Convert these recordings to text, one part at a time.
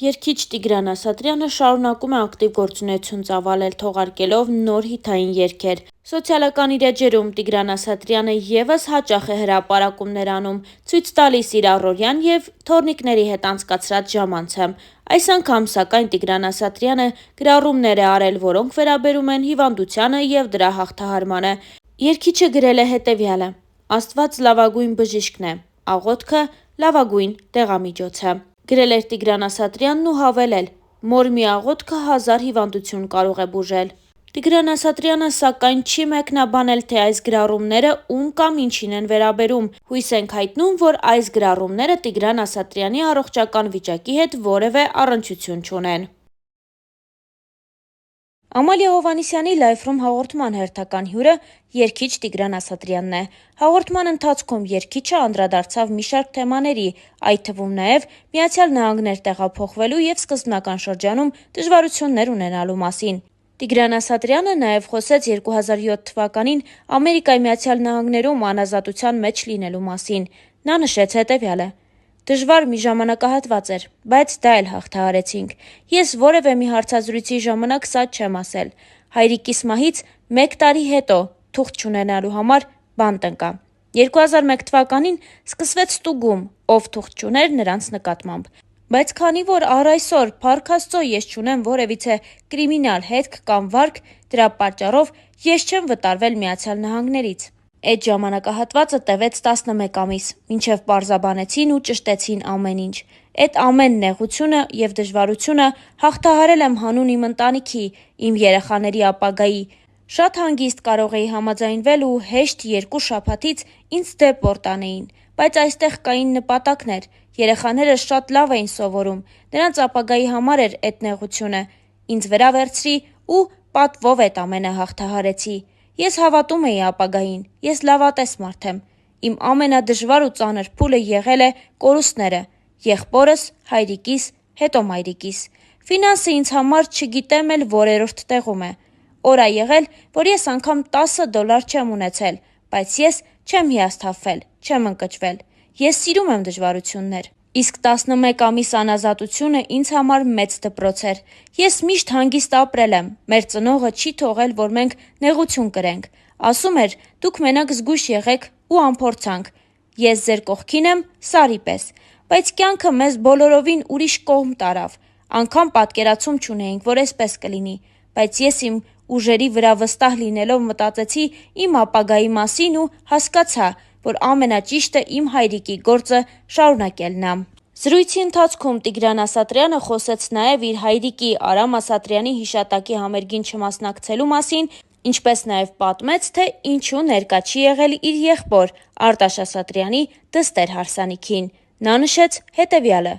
Երգիչ Տիգրան Ասատրյանը շարունակում է ակտիվ գործունեություն ծավալել, թողարկելով նոր հիթային երգեր։ Սոցիալական իր էջերում Տիգրան Ասատրյանը ևս հաճախ է հրապարակումներ անում, ցույց տալիս իր առօրյան և թոռնիկների հետ անցկացրած ժամանցը։ Այս անգամ, սակայն, Տիգրան Ասատրյանը գրառումներ է արել, որոնք վերաբերում են հիվանդությանը և դրա հաղթահարմանը։ Երգիչը գրել է հետևյալը. «Աստված լավագույն բժիշկն է, աղոթքը լավագույն դեղամիջոցը»։ Գրել էր Տիգրան Ասատրյանն ու հավելել. «Մոր մի աղոթքը 1000 հիվանդություն կարող է բուժել»։ Տիգրան Ասատրյանը, սակայն, չի մեկնաբանել, թե այս գրառումները ում կամ ինչին են վերաբերում։ Հույս ենք հայտնում, որ այս գրառումները Տիգրան Ասատրյանի առողջական վիճակի հետ որևէ առնչություն չունեն։ Ամալիա Հովհաննիսյանի Live from հաղորդման հերթական հյուրը երգիչ Տիգրան Ասատրյանն է։ Հաղորդման ընթացքում երգիչը անդրադարձավ մի շարք թեմաների, այդ թվում նաև Միացյալ Նահանգներ տեղափոխվելու և սկզբնական շրջանում դժվարություններ ունենալու մասին։ Տիգրան Ասատրյանը նաև խոսեց 2007 թվականին Ամերիկայի Միացյալ Նահանգներում անազատության մեջ լինելու մասին։ Նա նշեց հետևյալը. «Դժվար մի ժամանակահատված էր, բայց դա էլ հաղթահարեցինք։ Ես որևէ մի հարցազրույցի ժամանակ սա չեմ ասել։ Հայրիկիս մահից 1 տարի հետո թուղթ չունենալու համար բանտ ընկա։ 2001 թվականին սկսվեց ստուգում, ով թուղթ չուներ նրանց նկատմամբ։ Բայց քանի որ առ այսօր, փառք Աստծո, ես չունեմ որևիցե կրիմինալ հետք կամ վարք, դրա պատճառով ես չեմ վտարվել Միացյալ Նահանգներից։ Էդ ժամանակահատվածը տևեց 11 ամիս, մինչև պարզաբանեցին ու ճշտեցին ամեն ինչ։ Էդ ամեն նեղությունը և դժվարությունը հաղթահարել եմ հանուն իմ ընտանիքի, իմ երեխաների ապագայի։ Շատ հանգիստ կարող էի համաձայնվել ու հեշտ 2 շաբաթից ինձ դեպորտ անեին, բայց այստեղ կային նպատակներ։ Երեխաներս շատ լավ էին սովորում, նրանց ապագայի համար էր էդ նեղությունը։ Ինձ վրա վերցրի ու պատվով էդ ամենը հաղթահարեցի։ Ես հավատում էի ապագային, ես լավատես մարդ եմ։ Իմ ամենադժվար ու ծանր փուլը եղել է կորուստները՝ եղբորս, հայրիկիս, հետո մայրիկիս։ Ֆինանսը ինձ համար չգիտեմ էլ որերորդ տեղում է։ Օր ա եղել, որ ես անգամ $10 չեմ ունեցել, բայց ես չեմ հիասթափվել, չեմ ընկճվել։ Ես սիրում եմ դժվարություններ։ Իսկ 11 ամիս անազատությունը ինձ համար մեծ դպրոց էր։ Ես միշտ հանգիստ ապրել եմ, մեր ծնողը չի թողել, որ մենք նեղություն կրենք։ Ասում էր՝ դուք մենակ զգույշ եղեք ու անփորձանք։ Ես ձեր կողքին եմ սարի պես։ Բայց կյանքը մեզ բոլորովին ուրիշ կողմ տարավ։ Անգամ պատկերացում չունեինք, որ էսպես կլինի։ Բայց ես իմ ուժերի վրա վստահ լինելով մտածեցի իմ ապագայի մասին ու հասկացա, որ ամենաճիշտը իմ հայրիկի գործը շարունակելն ա։ Զրույցի ընթացքում Տիգրան Ասատրյանը խոսեց նաև իր հայրիկի Արամ Ասատրյանի հիշատակի համերգին չմասնակցելու մասին, ինչպես նաև պատմեց, թե ինչու ներկա չի եղել իր եղբոր Արտաշ Ասատրյանի դստեր հարսանիքին։ Նա նշեց հետևյալը.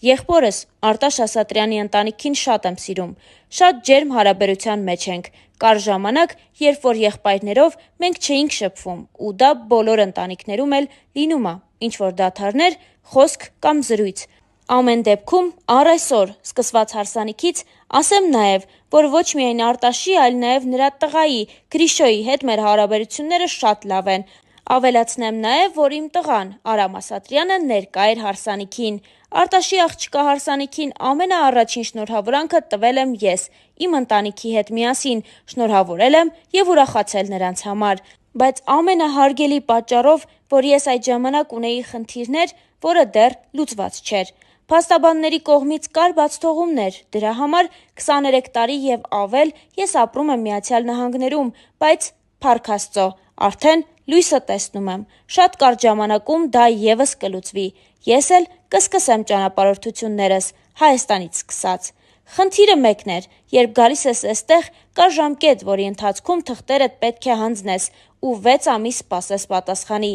«Եղբորս Արտաշ Ասատրյանի ընտանիքին շատ եմ սիրում։ Շատ ջերմ հարաբերության մեջ ենք։ Կար ժամանակ, երբ որ եղբայրներով մենք չէինք շփվում, ու դա բոլոր ընտանիքներում էլ լինում ա, ինչ-որ դադարներ, խոսք կամ զրույց։ Ամեն դեպքում, առ այսօր, սկսված հարսանիքից, ասեմ նաև, որ ոչ միայն Արտաշի, այլ նաև նրա տղայի՝ Գրիշոյի հետ մեր հարաբերությունները շատ լավ են։ Ավելացնեմ նաև, որ իմ տղան՝ Արամ Ասատրյանը ներկա էր հարսանիքին։ Արտաշի աղջկա հարսանիքին ամենաառաջին շնորհավորանքը տվել եմ ես, իմ ընտանիքի հետ միասին, շնորհավորել եմ և ուրախացել նրանց համար։ Բայց ամենահարգելի պատճառով, որ ես այդ ժամանակ ունեի խնդիրներ, որը դեռ լուծված չէր։ Փաստաբանների կողմից կար բացթողումներ, դրա համար 23 տարի և ավել ես ապրում եմ Միացյալ Նահանգներում, բայց, փառք Աստծո, արդեն լույսը տեսնում եմ։ Շատ կարճ ժամանակում դա ևս կլուծվի։ Ես էլ կսկսեմ ճանապարհորդություններս Հայաստանից սկսած։ Խնդիրը մեկն էր, երբ գալիս ես էստեղ, կա ժամկետ, որի ընթացքում թղթերդ պետք է հանձնես ու 6 ամիս սպասես պատասխանի։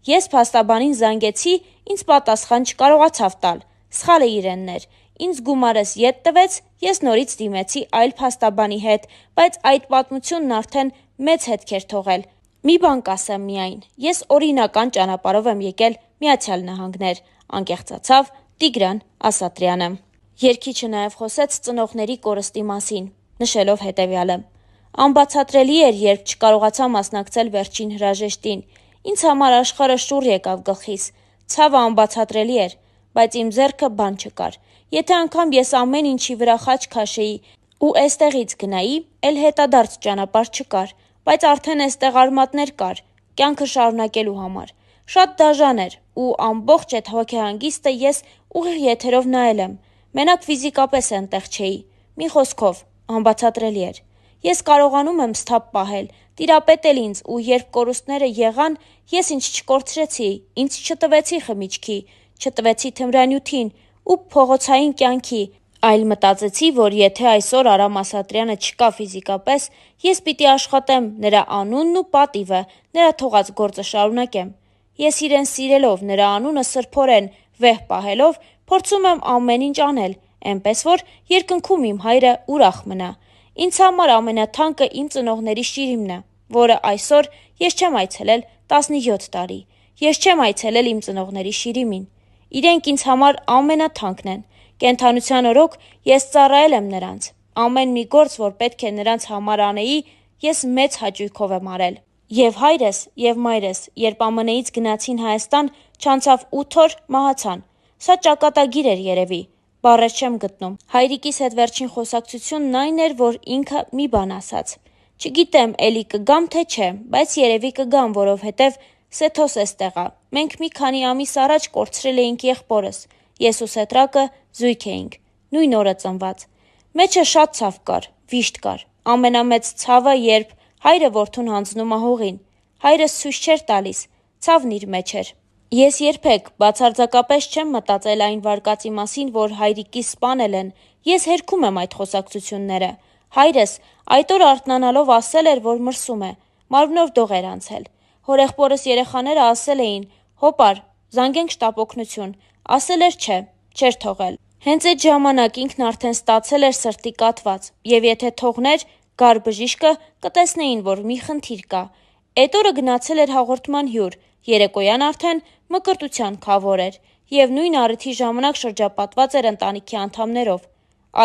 Ես փաստաբանին զանգեցի, ինձ պատասխան չկարողացավ տալ։ Սխալը իրենն էր։ Ինձ գումարս ետ տվեց, ես նորից դիմեցի այլ փաստաբանի հետ, բայց այդ պատմությունն արդեն մեծ հետք էր թողել։ Մի բան կասեմ միայն, ես օրինական ճանապարհով եմ եկել Միացյալ Նահանգներ, անկեղծացավ Տիգրան Ասատրյանը։ Երգիչը նաև խոսեց ծնողների կորստի մասին, նշելով հետևյալը. «Անբացատրելի էր, երբ չկարողացա մասնակցել վերջին հրաժեշտին։ Ինձ համար աշխարհը շուռ եկավ գլխիս։ Ցավը անբացատրելի էր։ բայց իմ ձեռքը բան չկար։ Եթե անգամ ես ամեն ինչի վրա խաչ քաշեի ու էստեղից գնայի, էլ հետադարձ ճանապարհ չկար, բայց արդեն էստեղ արմատներ կար, կյանքը շարունակելու համար։ Շատ դաժան էր ու ամբողջ այդ հոգեհանգիստը ես ուղիղ եթերով նայել եմ, մենակ ֆիզիկապես այնտեղ չէի։ Մի խոսքով, անբացատրելի էր։ Ես կարողանում եմ սթափ պահել, տիրապետել ինձ ու երբ կորուստները եղան, ես ինձ չկորցրեցի, ինձ չտվեցի խմիչքի, չտվեցի թմրանյութին ու փողոցային կյանքի, այլ մտածեցի, որ եթե այսօր Արամ Ասատրյանը չկա ֆիզիկապես, ես պիտի աշխատեմ նրա անունն ու պատիվը, նրա թողած գործը շարունակեմ։ Ես իրեն սիրելով, նրա անունը սրբորեն վեհ պահելով, փորձում եմ ամեն ինչ անել, այնպես որ երկնքում իմ հայրը ուրախ մնա։ Ինձ համար ամենաթանկը իմ ծնողների շիրիմն է, որը այսօր ես չեմ այցելել 17 տարի։ Ես չեմ այցելել իմ ծնողների շիրիմին։ Իրենք ինձ համար ամենաթանկն են։ Կենդանության օրոք ես ծառայել եմ նրանց։ Ամեն մի գործ, որ պետք է նրանց համար անեի, ես մեծ հաճույքով եմ արել։ Եվ հայրս, եւ մայրս, երբ ԱՄՆ-ից գնացին Հայաստան, չանցավ 8 օր մահացան։ Սա ճակատագիր էր երևի։ Բառեր չեմ գտնում։ Հայրիկիս հետ վերջին խոսակցությունն այն էր, որ ինքը մի բան ասաց։ Չգիտեմ, էլի կգամ թե չէ, բայց երևի կգամ, որովհետև Սեթոս էստեղ ա։ Մենք մի քանի ամիս առաջ կորցրել էինք եղբորս։ Ես ու Սետրակը զույգ էինք, նույն օրը ծնված։ Մեջը շատ ցավ կար, վիշտ կար։ Ամենամեծ ցավը, երբ հայրը որդուն հանձնում ա հողին։ Հայրս ցույց չէր տալիս, ցավն իր մեջ էր։ Ես երբեք բացարձակապես չեմ մտածել այն վարկածի մասին, որ հայրիկիս սպանել են։ Ես հերքում եմ այդ խոսակցությունները։ Հայրս այդ օր արթնանալով ասել էր, որ մրսում է, մարմնով դող էր անցել։ Հորեղբորս երեխաները ասել էին, հոպար, զանգենք շտապօգնություն, ասել էր չէ, չէր թողել։ Հենց այդ ժամանակ ինքն արդեն ստացել էր սրտի կաթված, եւ եթե թողներ, գար բժիշկը կտեսնեին, որ մի խնդիր կա։ Այդ օրը գնացել էր հաղորդման հյուր, երեկոյան արդեն մկրտության քավոր էր, եւ նույն առիթի ժամանակ շրջապատված էր ընտանիքի անդամներով։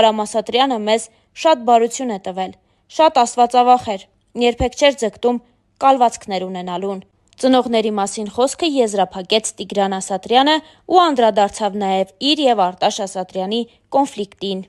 Արամ Ասատրյանը մեզ շատ բարություն է տվել, շատ աստվածավախ էր, երբեք չէր ձգտում կալվածքներ ունենալուն։ Ծնողների մասին խոսքը եզրափակեց Տիգրան Ասատրյանը ու անդրադարձավ նաև իր եւ Արտաշ Ասատրյանի կոնֆլիկտին։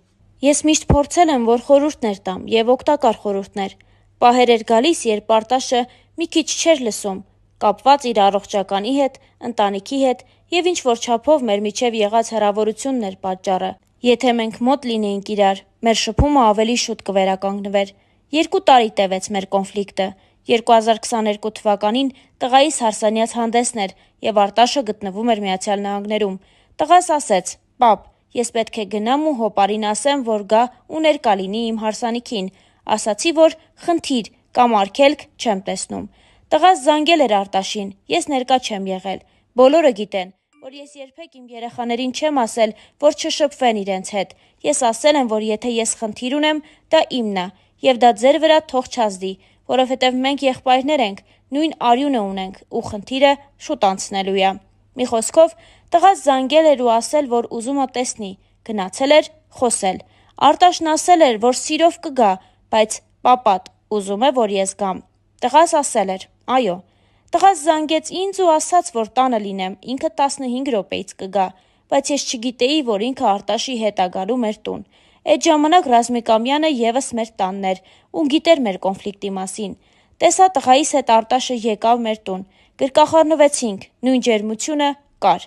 Ես միշտ փորձել եմ, որ խորհուրդներ տամ եւ օգտակար խորհուրդներ։ Պահեր էր գալիս, երբ Արտաշը մի քիչ չէր լսում, կապված իր առողջականի հետ, ընտանիքի հետ եւ ինչ որ չափով մեր միջև եղած հեռավորությունն էր պատճառը։ Եթե մենք մոտ լինեինք իրար, մեր շփումը ավելի շուտ կվերականգնվեր։ 2 տարի տևեց մեր կոնֆլիկտը։ 2022 թվականին տղայիս հարսանյաց հանդեսն էր եւ Արտաշը գտնվում էր Միացյալ Նահանգներում։ Տղաս ասեց. «Պապ, ես պետք է գնամ ու հոպարին ասեմ, որ գա ու ներկա լինի իմ հարսանիքին»։ Ասացի, որ խնդիր կամ արգելք չեմ տեսնում։ Տղաս զանգել էր Արտաշին, ես ներկա չեմ եղել։ Բոլորը գիտեն, որ ես երբեք իմ երեխաներին չեմ ասել, որ չշփվեն իրենց հետ։ Ես ասել եմ, որ եթե ես խնդիր ունեմ, դա իմն է եւ դա ձեր վրա թող չազդի, որովհետև մենք եղբայրներ ենք, նույն արյունը ունենք ու խնդիրը շուտ անցնելու է։ Մի խոսքով, տղաս զանգել էր ու ասել, որ ուզում է տեսնի, գնացել էր խոսել։ Արտաշն ասել էր, որ սիրով կգա, բայց պապատ ուզում է, որ ես գամ։ Տղաս ասել էր. այո։ Տղաս զանգեց ինձ ու ասաց, որ տանը լինեմ, ինքը 15 րոպեից կգա, բայց ես չգիտեի, որ ինքը Արտաշի հետ ա գալու մեր տուն։ Այդ ժամանակ Ռազմիկ Ամյանը եւս մեր տանն էր ու գիտեր մեր կոնֆլիկտի մասին։ Տեսա տղայիս հետ Արտաշը եկավ մեր տուն, գրկախառնվեցինք, նույն ջերմությունը կար։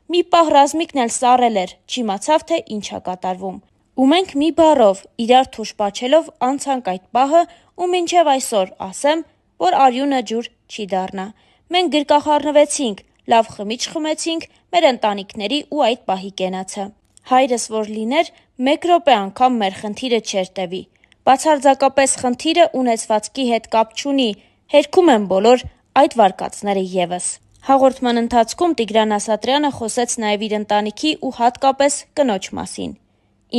Մի պահ Ռազմիկն էլ սառել էր, չիմացավ, թե ինչ ա կատարվում։ Ու մենք մի բառով, իրար թուշ պաչելով անցանք այդ պահը ու մինչև այսօր ասեմ, որ արյունը ջուր չի դառնա։ Մենք գրկախառնվեցինք, լավ խմիչ խմեցինք, մեր ընտանիքների ու այդ պահի կենացը։ Հայրս որ լիներ, 1 րոպե անգամ մեր խնդիրը չէր տևի։ Բացարձակապես խնդիրը ունեցվածքի հետ կապ չունի, հերքում եմ բոլոր այդ վարկածները եւս։ Հաղորդման ընթացքում Տիգրան Ասատրյանը խոսեց նաև իր ընտանիքի ու հատկապես կնոջ մասին։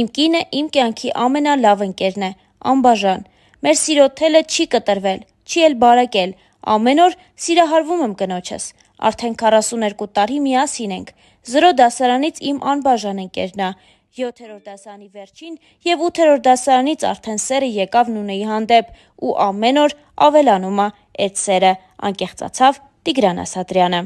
Իմ կինը իմ կյանքի ամենալավ ընկերն է, անբաժան։ Մեր սիրո թելը չի կտրվել, չի էլ բարակել։ Ամեն օր սիրահարվում եմ կնոջս։ Արդեն 42 տարի միասին ենք։ 0 դասարանից իմ անբաժան ընկերն է։ 7-րդ դասարանի վերջին եւ 8-րդ դասարանից արդեն սերը եկավ Նունեի հանդեպ ու ամեն օր ավելանում է այդ սերը, անկեղծացավ Տիգրան Ասատրյանը։